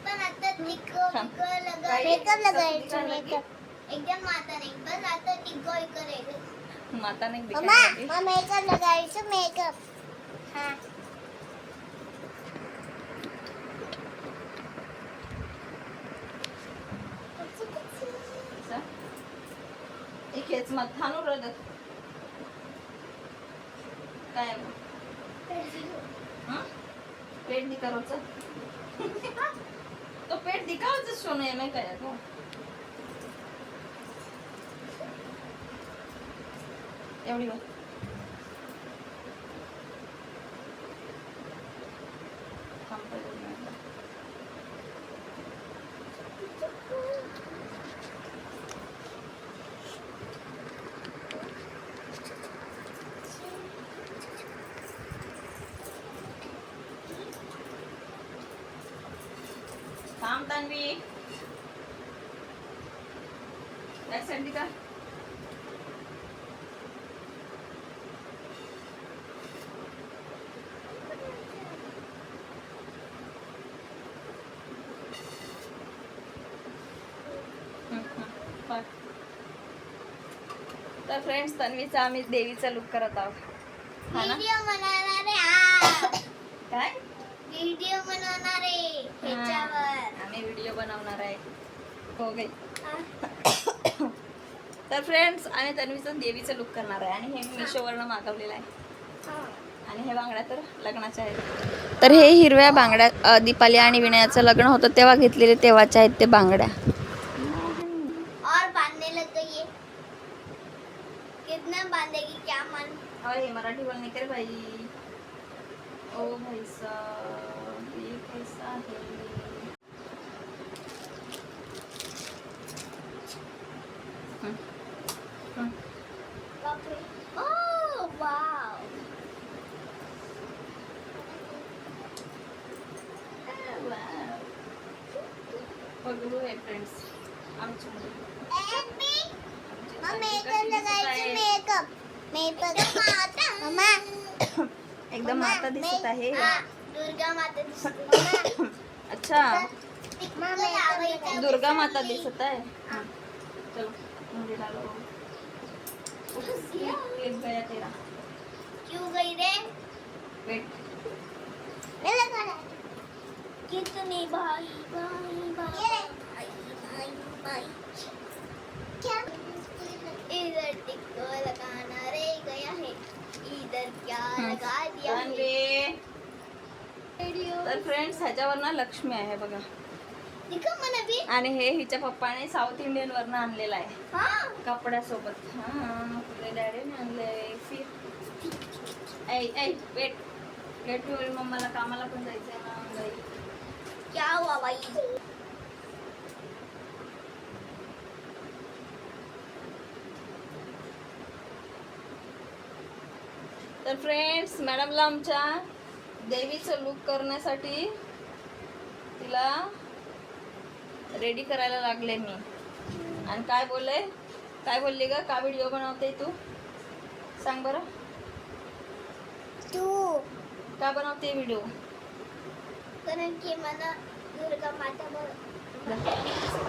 पण आता makeup लगायचं makeup एकदम माता नाही बस आता टिकोय करेल माता नाही मम्मा मेकअप लगायचं मेकअप हां एक हेच मत थानू रद काय पेट दिकारोचं तो पेट दिखावचं सोनं आहे नाही काय तो एवढी बघ थांब तन्वी बॅक साइड दिका तर फ्रेंड्स तन्वीचा आम्ही देवीचा लुक करत आहोत हा ना व्हिडिओ बनवणार आहे काय व्हिडिओ बनवणार आहे ह्याच्यावर आम्ही व्हिडिओ बनवणार आहे हो गई तर फ्रेंड्स आम्ही तन्वीचं देवीचं लुक करणार आहे आणि हे मी मिशोवरनं मागवलेलं आहे आणि हे बांगड्या तर लग्नाच्या आहेत तर हे हिरव्या बांगड्या दीपाली आणि विनयाचं लग्न होतं तेव्हा घेतलेले तेव्हाच्या आहेत ते बांगड्या और बांधने लग गई है कितना बांधेगी क्या मन और ये मराठी बोलने के भाई ओ भाई साहब ये कैसा है ओह वाव पगलू है फ्रेंड्स आमची मेकअप लगायचं मेकअप मेकअप मम्मा एकदम माता दिसत आहे दुर्गा माता दिसत अच्छा मम्मा दुर्गा माता दिसत आहे चलो मुझे डालो क्लिप गया तेरा क्यों गई रे वेट मैं लगा रहा कितनी भाई भाई भाई भाई भाई क्या इधर टिक्को लगाना रह गया है इधर क्या लगा दिया है तर फ्रेंड्स ह्याच्यावर ना लक्ष्मी आहे बघा दिखा मला भी आणि हे हिच्या पप्पाने साऊथ इंडियन वरन आणलेला आहे हां कपड्यासोबत तुझ्या डॅडीने आणलंय फिर ऐ वेट लेट होईल मम्माला कामाला पण जायचंय ना बाई क्या हुआ भाई तर फ्रेंड्स मॅडमला आमच्या देवीचं लुक करण्यासाठी तिला रेडी करायला लागले मी आणि काय बोलली ग का व्हिडिओ बनवते तू सांग बरं तू का बनवते व्हिडिओ कारण की मला दुर्गा माता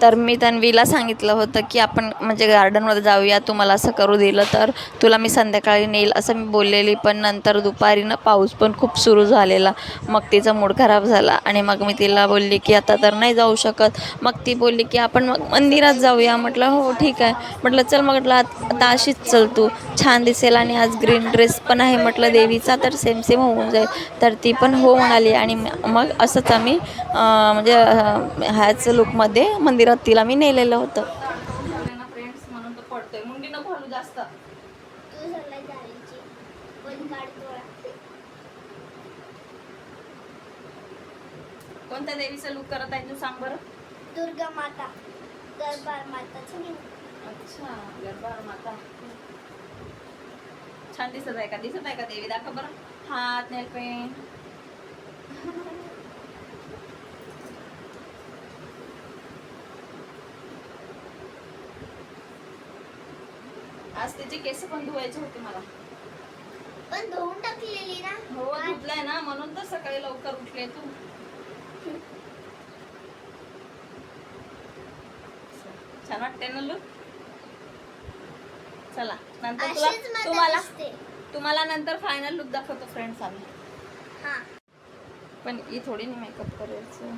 तर मी तन्वीला सांगितलं होतं की आपण म्हणजे गार्डनमध्ये जाऊया तू मला असं करू दिलं तर तुला मी संध्याकाळी नेईल असं मी बोललेली पण नंतर दुपारी ना पाऊस पण खूप सुरू झालेला मग तिचा मूड खराब झाला आणि मग मी तिला बोलली की आता तर नाही जाऊ शकत मग ती बोलली की आपण मग मंदिरात जाऊया म्हटलं हो ठीक आहे म्हटलं चल म्हटलं आता अशीच चल तू छान दिसेल आणि आज ग्रीन ड्रेस पण आहे म्हटलं देवीचा तर सेम सेम होऊन जाईल तर ती पण हो म्हणाली आणि मग असंच आम्ही म्हणजे ह्याच लुकमध्ये मंदिरात तिला मी नेलेलं होतं फ्रेंड्स म्हणून तो पडतोय मुंडी नको घालू जास्त तू सरला जायची पण काढतो कोणत्या देवीचं लुक करत आहे तू सांग बरं दुर्गा माता दरबार माताचं नाही अच्छा दरबार माता छान दिसत आहे का देवी दाखव बरं हात नेल पेंट आज त्याचे केस पण धुवायचे होते मला पण धुवून टाकलेली ना. हो धुतलाय ना, म्हणून तर सकाळी लवकर उठले तू. छान वाटते ना लुक. चला नंतर तुम्हाला नंतर फायनल लुक दाखवतो फ्रेंड्स आम्ही. हा पण ही थोडी नाही मेकअप करायचं.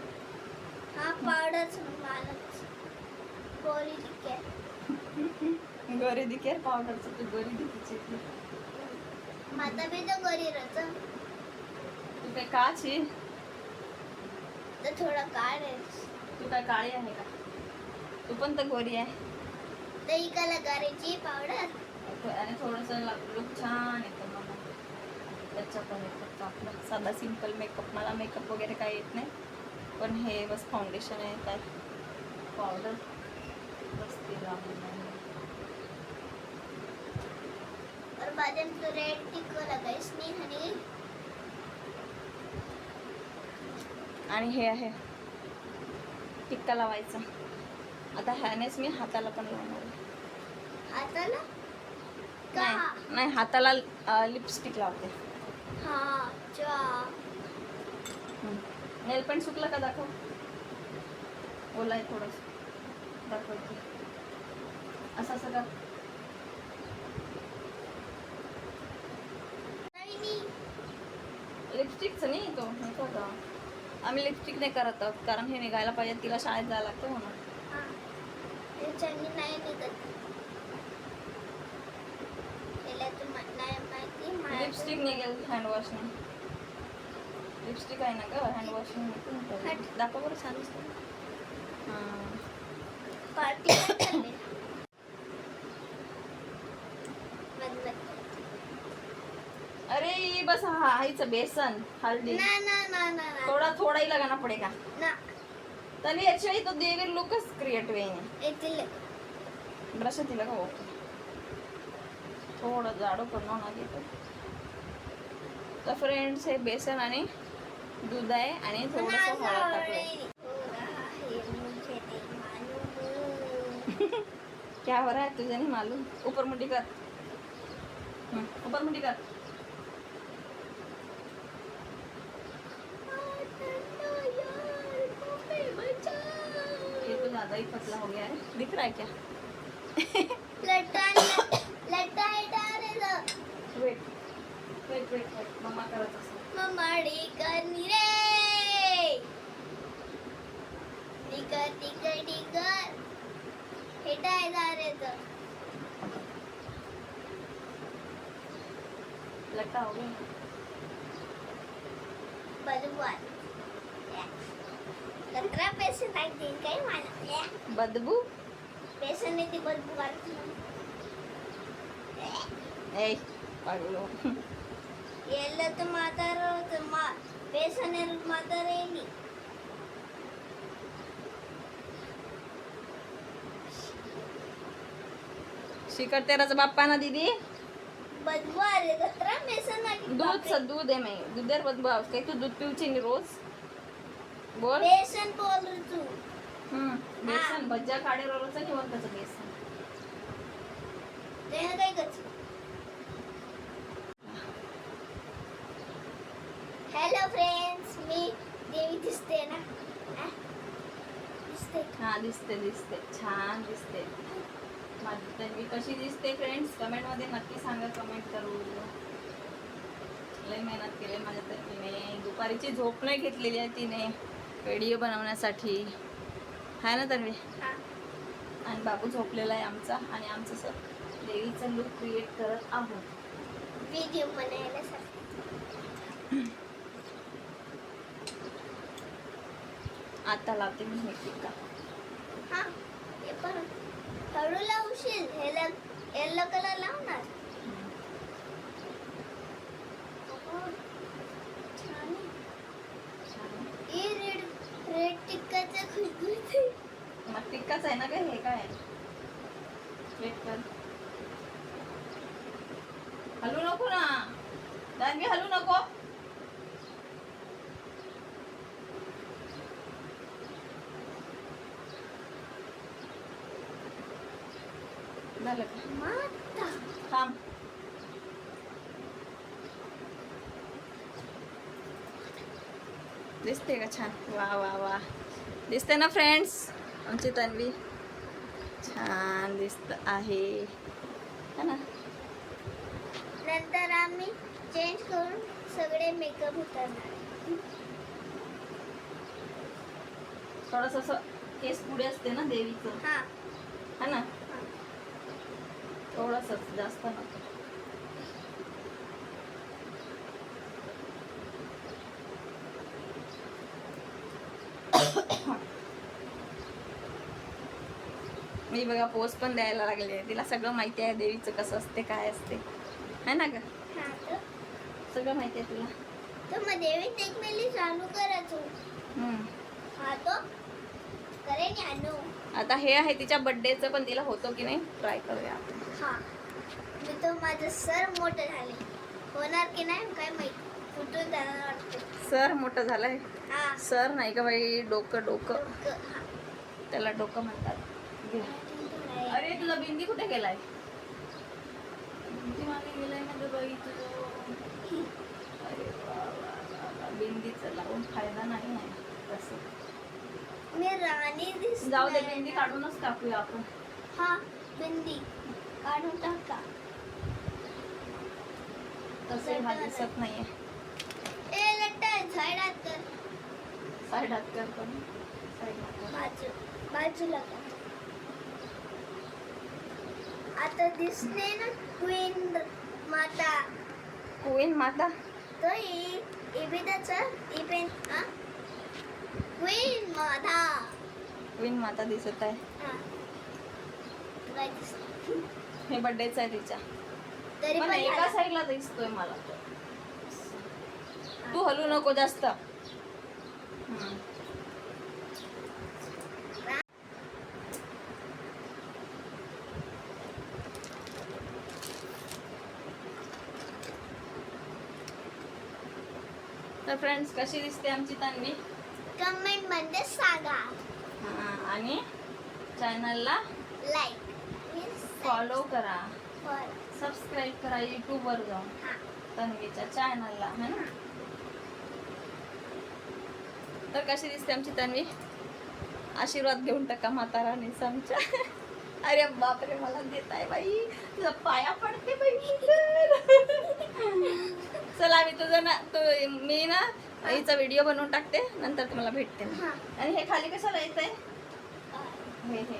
हा पावडरच मालच गोरी दिखे. गोरी दिखे पावडरचं तू गोरी दिखीची. माता भी तो गोरी रहता. तू काय काची? तर थोडं काळ आहे. तू काय काळी आहे का? तू पण तर गोरी आहे. तर इकाला करायची पावडर आणि थोडंसं लुक छान येतं मला. त्याच्या पण येतं आपला साधा सिंपल मेकअप. मला मेकअप वगैरे काही येत नाही, पण हे बस फाउंडेशन आहे काय पावडर बस ते लावून. और बाद में तो रेड टिक लगा इसने हनी. आणि हे आहे टिक्का लावायचा. आता ह्यानेच मी हाताला पण लावणार. हाताला नाही नाही, हाताला लिपस्टिक लावते. हा चा नेल पेंट सुकला का दाखव. ओला आहे थोडंस दाखवते. असं असं का. लिपस्टिकचं नाही तो होता. आम्ही लिपस्टिक नाही करत आहोत कारण हे निघायला पाहिजे. तिला शाळेत जायला लागतं म्हणून. त्याच्यानी नाही निघत. लिपस्टिक निघेल हँडवॉशने. लिपस्टिक आहे ना ग हँडवॉशने. दाखव बरं छान दिसतं. पार्टी अरे ये बस हा हिचं बेसन हल्दी ना ना ना ना थोड़ा थोड़ा ही लगाना पड़ेगा ना. तभी अच्छा ही तो देवी लुकस क्रिएट वेने ब्रश तिला का ओके. थोडं जाडो करणं ना. तर फ्रेंड्स हे बेसन आणि दूध आहे आणि थोडंसं हळद टाकलंय. क्या हो रहा है तुझे नहीं मालूम. ऊपर मुंडी कर. ऊपर मुंडी कर. ये तो ज्यादा ही पतला हो गया है. दिख रहा है क्या? लट्टा वेट वेट वेट वेट मम्मा करत असेल. मम्माडी करनी रे. टिकर टिकर टिकर हेटाय जारेचं. लट्टा हो गया. बदबू 17 पैसे नाही देईन काही मला. बदबू पैसे नाही ती बदबू काढते. ए पागलो. ಎಲ್ಲ ಮಾತಾಡೋದು ಬೇಸನ ಮಾತಾಡೇನಿ. शिकट तेराचा बाप्पा ना दीदी. बदबू आले तर बेसन दूध आहे मी. दूधेर बदबू काय तू दूध पिऊची नाही रोज. बोल बेसन बोल तू. बेसन भज्जा काढे रोजचं नाही बोलताचं बेसन. ते काय करतो. हॅलो फ्रेंड्स मी देवी दिसते ना. दिसते हा दिसते दिसते छान दिसते. माझी तन्वी कशी दिसते फ्रेंड्स कमेंटमध्ये नक्की सांगा. कमेंट करू. लय मेहनत केली माझ्या तन्वीने. दुपारीची झोप नाही घेतलेली आहे तिने व्हिडिओ बनवण्यासाठी. आहे ना तन्वी. आणि बाबू झोपलेला आहे आमचा. आणि आमचं सर देवीचं लुक क्रिएट करत आहोत व्हिडिओ बनायला. आता लावते मी हे टिक्का. हा हे पण हळू लावशील. येलो कलर लावणार. छान आहे. रेड टिक्काचा खुशबू येते. मग टिक्काच आहे ना काय. हे काय वेट कर. हलू नको ना दानवी. हलू नको. झालं का. माता थांब. दिसते का छान? वा वा वा, दिसते ना फ्रेंड्स? आमची तन्वी छान दिसत आहे है ना? नंतर आम्ही चेंज करून सगळे मेकअप उतरणार. थोडस असं केस पुढे असते ना देवीचं, हा है ना? थोडस, जास्त नको. मी बघा पोज पण द्यायला लागले. तिला सगळं माहिती आहे देवीचं कसं असते, काय असते, है ना ग? हा तर सगळं माहिती आहे तुला. तर मग देवीत एक वेळी चालू करायचो. हा तो करेन आणू. आता हे आहे तिच्या बर्थडेचं, पण तिला होतो की नाही ट्राय करूया आपण. हा मी तर माझं सर मोठं झाले, होणार की नाही काय माहिती, फुटून जाणार वाटतं. सर मोठं झालंय. हा सर नाही का बाई, डोकं डोकं, डोकं, हा. त्याला डोकं म्हणतात. घे. अरे तुझा बिंदी कुठे गेलाय? बिंदी मागे गेलाय ना ग बाई तुझं. अरे वा वा वा, बिंदीचं लावून फायदा नाही आहे तसं. मी राणी दिसते. जाऊ दे, बिंदी काढूनच टाकूया आपण. हा बिंदी काढून टाका. तसे हा दिसत नाहीये. ए लट्टा झाडात कर, साईडात कर पण, साईडात. बाजूला कर. आता दिसते ना क्वीन माता. क्वीन माता. तो इबेदाचं इबेन हा क्वीन माता. क्वीन माता दिसत आहे. हा काय दिसते? हे बर्थडेच आहे तिच्या. तरी पण पण एका झालं. साईडला दिसतोय मला. तू हलू नको जास्त. तर फ्रेंड्स, कशी दिसते आमची तन्वी? कमेंट मध्ये सांगा. आणि चॅनलला लाईक फॉलो करा, फॉर सबस्क्राईब करा यूट्यूबवर जाऊन हा तन्वीच्या चॅनलला, है ना? तर कशी दिसते आमची तन्वी? आशीर्वाद घेऊन टाका माता राणीचा आमच्या. अरे बापरे, मला देत आहे बाई, तुझा पाया पडते बाई. चला मी तुझं ना मी ना हिचा व्हिडिओ बनवून टाकते, नंतर तुम्हाला भेटते मी. हा. आणि हे खाली कशाला येत आहे? हे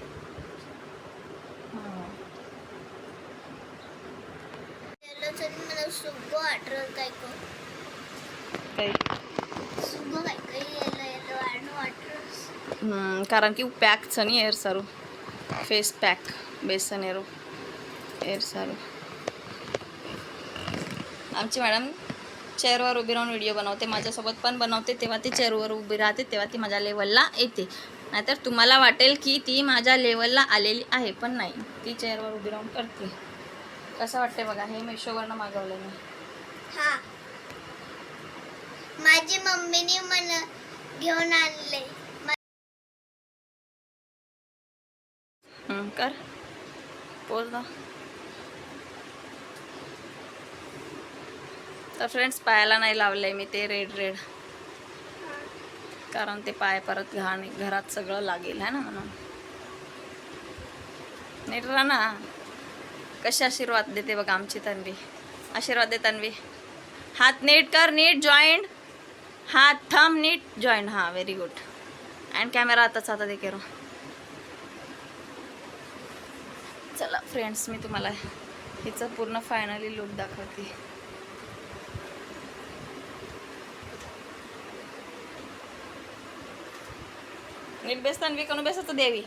मला सुगो आठवत काय को काही सुगो काय काही येलो आणू आठवत. कारण की पॅक नहीं एयर सारू, फेस पॅक बेसन एरो एयर सारू. आमची मॅडम चेअरवर उभी राहून व्हिडिओ बनवते, माझ्यासोबत पण बनवते. तेव्हा ती चेअरवर उभी राहते, तेव्हा ती माझ्या लेवलला येते. नाहीतर तुम्हाला वाटेल की ती माझ्या लेवलला आलेली आहे, पण नाही, ती चेअरवर उभी राहून करते. कसं वाटते बघा. हे मिशोवरनं मागवलं मी. हा माझी मम्मीने मला घेऊन आणले. कर पोच ना. तर फ्रेंड्स, पायाला नाही लावलंय मी ते रेड, कारण ते पाय परत घाण घरात सगळं लागेल, है ना? म्हणून नीट राहा ना. कशी आशीर्वाद देते बघा आमची तन्वी. आशीर्वाद दे तन्वी. हात नीट कर, नीट जॉईंट, हात थंब नीट जॉईंट. हां, व्हेरी गुड. अँड कॅमेरा आताच आता दे केरो. चला फ्रेंड्स, मी तुम्हाला हिचं पूर्ण फायनली लुक दाखवते. नीट बेस तन्वी, कोण बेसाचं देवी.